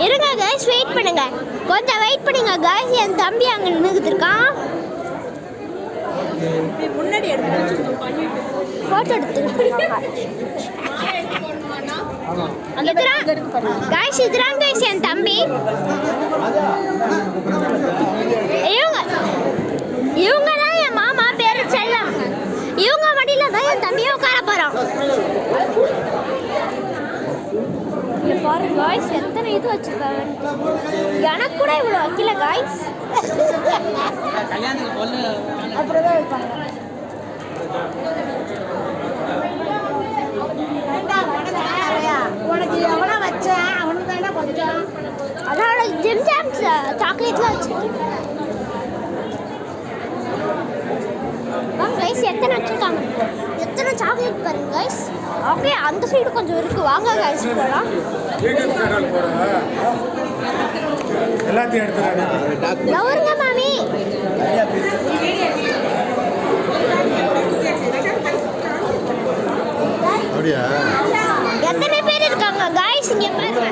இருங்க guys, wait பண்ணுங்க, கொஞ்சம் வெயிட் பண்ணுங்க கைஸ். என் தம்பி அங்கே நின்றுக்கிட்டு இருக்கான். முன்னாடி ஃபோட்டோ எடுத்துருக்கான். கைஸ் இதுதான் கைஸ் என் தம்பி. இவங்க தான் என் மாமா, பேரு செல்லம். இவங்க மடியில தான் என் தம்பியை உட்கார போறோம். பாருங்க காய்ஸ், எத்தனை இது வச்சிருக்காங்க. எனக்கு கூட இவ்வளோ வைக்கல காய்ஸ். அப்படிதான் இருப்பாங்க. உனக்கு எவ்வளோ வச்சேன் அவனுக்கு தானே கொஞ்சம். அதோட ஜிம் ஜாம்ஸ் சாக்லேட்லாம் வச்சிருக்கேன். கைஸ் எத்தனை வச்சிருக்காங்க, எத்தனை சாக்லேட் பாருங்க கைஸ். ஓகே, அந்த சைடு கொஞ்சம் இருக்கு, வாங்க கைஸ் போகலாம். எல்லாத்தையும் எடுத்துறாங்க. எவருங்க மாமி? அப்படியா? எத்தனை பேர் இருக்காங்க கைஸ் இங்க பாருங்க.